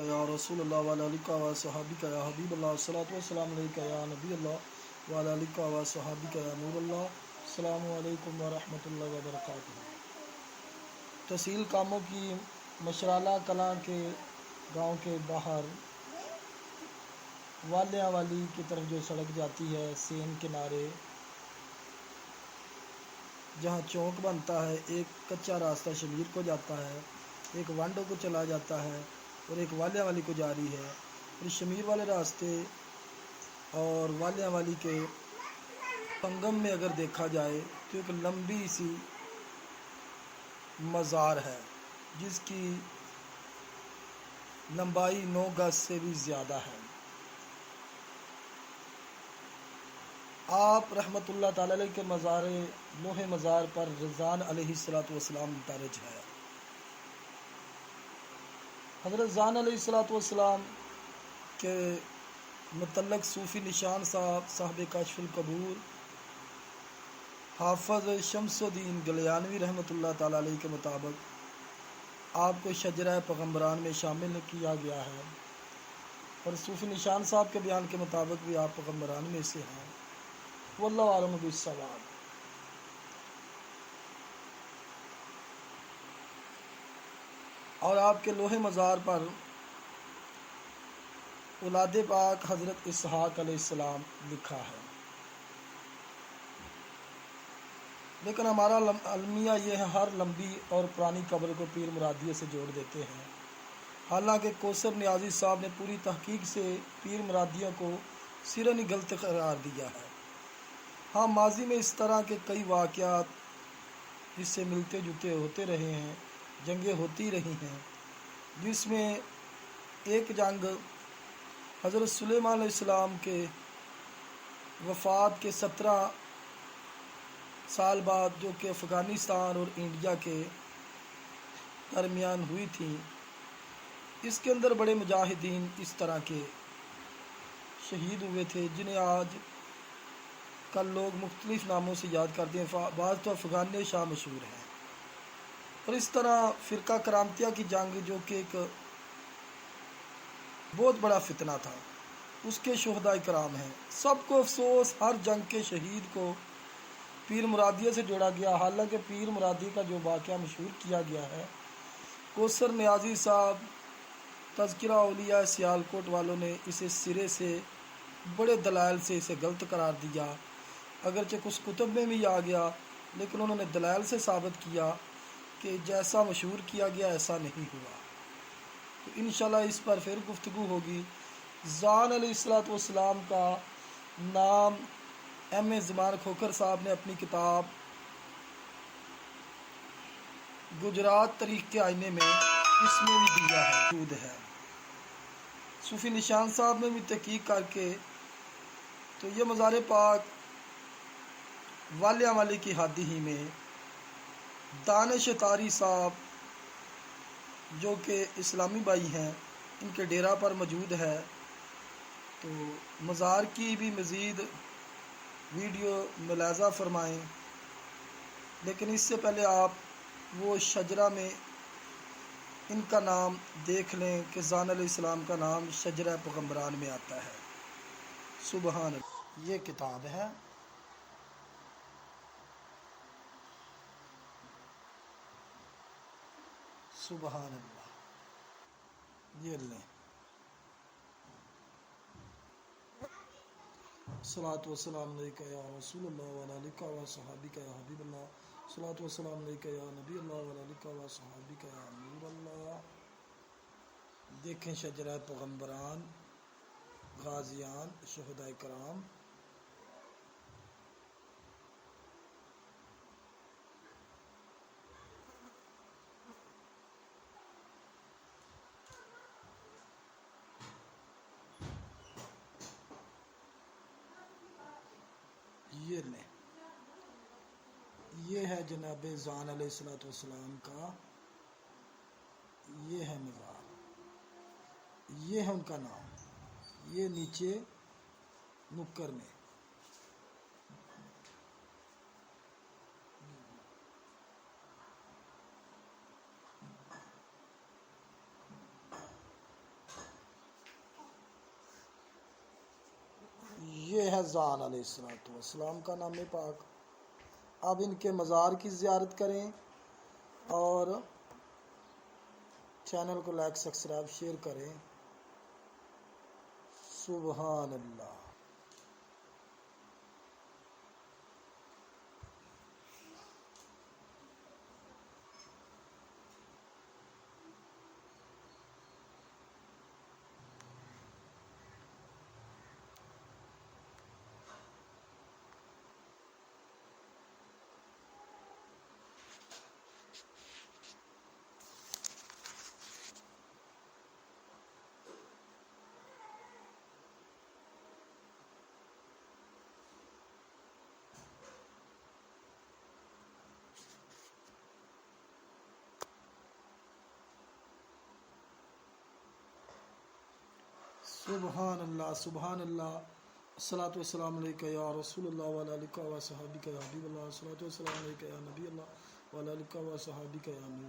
अलैका या रसूलल्लाह व अला आलिका व सहाबिका या हबीबल्लाह अस्सलातु वस्सलामु अलैका या नबी अल्लाह व अला आलिका व सहाबिका या नूरल्लाह। अस्सलामु अलैकुम व रहमतुल्लाहि व बरकातुहू। तहसील कामों की मशराला कलां के गांव के बाहर वालियाँ वाली की तरफ जो सड़क जाती है, सेन किनारे जहाँ चौक बनता है, एक कच्चा रास्ता शबीर को जाता है, एक वांडो को चला जाता है और एक वालिया वाली को जारी है। और शमीर वाले रास्ते और वालिया वाली के संगम में अगर देखा जाए तो एक लंबी सी मज़ार है जिसकी लंबाई 9 गज से भी ज़्यादा है। आप रहमतुल्लाह ताला अलैह के मज़ार लोहे मज़ार पर रज़ान अलैहिस्सलातु वस्सलाम दर्ज है। हज़रत ज़ान अलैहिस्सलातु वस्सलाम के मुतल्लक़ सूफ़ी निशान साहब काशिफ़ुल कबूर हाफ़िज़ शम्सुद्दीन गलयानवी रहमतुल्लाह ताला अलैह के मुताबिक आपको शजरा पैगम्बरान में शामिल किया गया है और सूफ़ी निशान साहब के बयान के मुताबिक भी आप पैगम्बरान में से हैं। वल्लाहु आलम बिस्सवाब। और आपके लोहे मज़ार पर औलाद पाक हज़रत इसहाक़ अलैहिस्सलाम लिखा है। लेकिन हमारा अलमिया ये है, हर लंबी और पुरानी कब्र को पीर मुरादिया से जोड़ देते हैं। हालांकि कौसर नियाज़ी साहब ने पूरी तहकीक से पीर मुरादिया को सिरन ही गलत करार दिया है। हाँ, माजी में इस तरह के कई वाक़यात जिससे मिलते जुलते होते रहे हैं, जंगें होती रही हैं, जिसमें एक जंग हज़रत सुलेमान अलैहिस्सलाम के वफ़ात के 17 साल बाद जो कि अफ़गानिस्तान और इंडिया के दरमियान हुई थी, इसके अंदर बड़े मुजाहिदीन इस तरह के शहीद हुए थे जिन्हें आज कल लोग मुख्तलिफ़ नामों से याद करते हैं। बाज़ तो अफ़गान शाह मशहूर हैं। और इस तरह फ़िरका करामतिया की जंग जो कि एक बहुत बड़ा फितना था, उसके शुहदा इकराम हैं। सबको अफसोस, हर जंग के शहीद को पीर मुरादिया से जोड़ा गया। हालांकि पीर मुरादी का जो वाक़या मशहूर किया गया है, कौसर नियाज़ी साहब तज़किरा औलिया सियालकोट वालों ने इसे सिरे से बड़े दलाइल से इसे गलत करार दिया। अगरचे कुछ कुतुब में भी आ गया, लेकिन उन्होंने दलाइल से साबित किया कि जैसा मशहूर किया गया ऐसा नहीं हुआ। तो इंशाल्लाह इस पर फिर गुफ्तगू होगी। ज़ान अलैहिस्सलातु वस्सलाम का नाम M.A. ज़मान खोखर साहब ने अपनी किताब गुजरात तरीक़ के आईने में इसमें भी दिया है, मौजूद है। सूफ़ी निशान साहब ने भी तहकीक करके तो ये मज़ार पाक वालिया वाली की हादी ही में दानिश तारी साहब जो कि इस्लामी भाई हैं, इनके डेरा पर मौजूद है। तो मज़ार की भी मज़ीद वीडियो मुलाज़ा फ़रमाएँ, लेकिन इससे पहले आप वो शजरा में इनका नाम देख लें कि ज़ान अलैहिस्सलाम का नाम शजरा पैगम्बरान में आता है। सुबहान अल्लाह। ये किताब है। सुबहान अल्लाह। ये लें। सलातु वस्सलाम अलैका या रसूलल्लाह व अला आलिका व सहाबिका या हबीबल्लाह। सलातु वस्सलाम अलैका या नबी अल्लाह व अला आलिका व सहाबिका या नूरल्लाह। देखें शजरा पैगम्बरान, गाज़ियान, शुहदाए कराम। ये लें। ये है जनाब ज़ान अलैहिस्सलातु वस्सलाम का, ये है मज़ार, ये है उनका नाम। ये नीचे नुक्कर में احزان علیہ السلام کا نام پاک۔ اب ان کے مزار کی زیارت کریں اور چینل کو لائک سبسکرائب شیئر کریں۔ سبحان اللہ۔ سبحان اللہ سبحان اللہ۔ الصلاۃ والسلام علیکہ یا رسول اللہ وعلی آلک و صحابک یا حبیب اللہ۔ الصلاۃ والسلام علیکہ یا نبی اللہ وعلی آلک و صحابک یا نور۔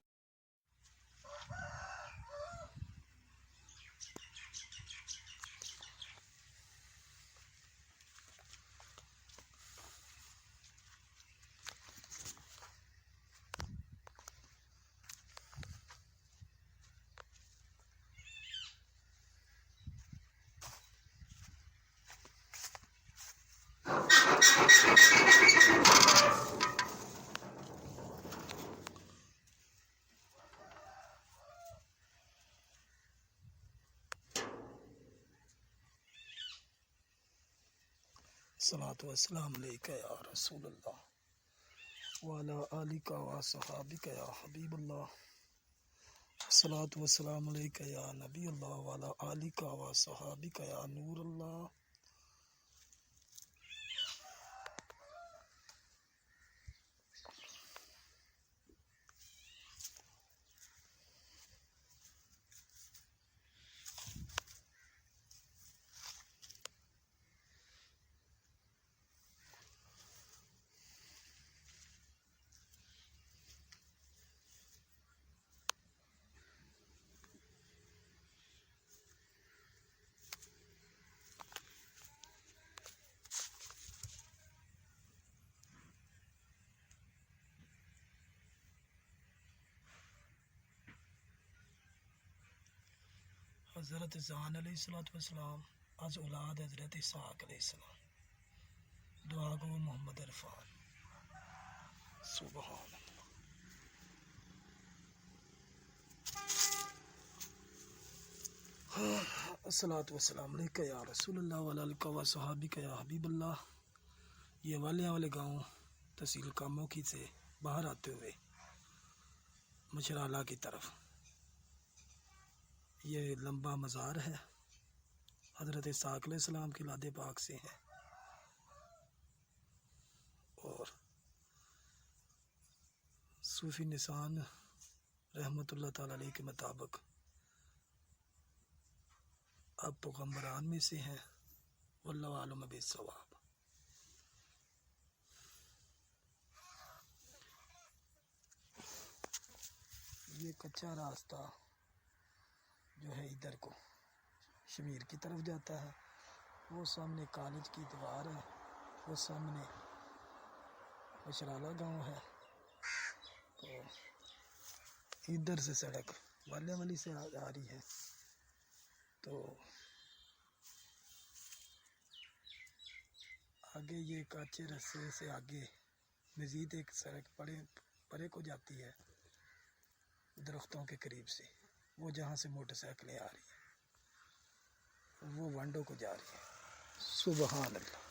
الصلاۃ والسلام علیکہ یا رسول اللہ وعلی آلک و صحابک یا حبیب اللہ۔ الصلاۃ والسلام علیکہ یا نبی اللہ وعلی آلک و صحابک یا نور اللہ۔ حضرت زان علیہ السلام از اولاد حضرت اسحاق علیہ السلام۔ دعا گو محمد عرفان۔ سبحان اللہ۔ الصلاۃ والسلام علیکہ یا رسول اللہ وعلی آلک و صحابک یا حبیب اللہ۔ یہ والیاں والے گاؤں تحصیل کاموکی سے باہر آتے ہوئے مشرالہ کی طرف یہ لمبا مزار ہے، حضرت اسحاق علیہ السلام کی لاد پاک سے ہے، اور صوفی نسان رحمۃ اللہ تعالی علیہ کے مطابق اب پیغمبران میں سے ہیں، واللہ عالم بالصواب۔ یہ کچا راستہ جو ہے ادھر کو شمیر کی طرف جاتا ہے، وہ سامنے کالج کی دیوار ہے، وہ سامنے مشرالہ گاؤں ہے، تو ادھر سے سڑک والے والی سے آ رہی ہے، تو آگے یہ کچے رستے سے آگے مزید ایک سڑک پرے کو جاتی ہے درختوں کے قریب سے، وہ جہاں سے موٹر سائیکلیں آ رہی ہیں، وہ وانڈو کو جا رہی ہیں۔ سبحان اللہ۔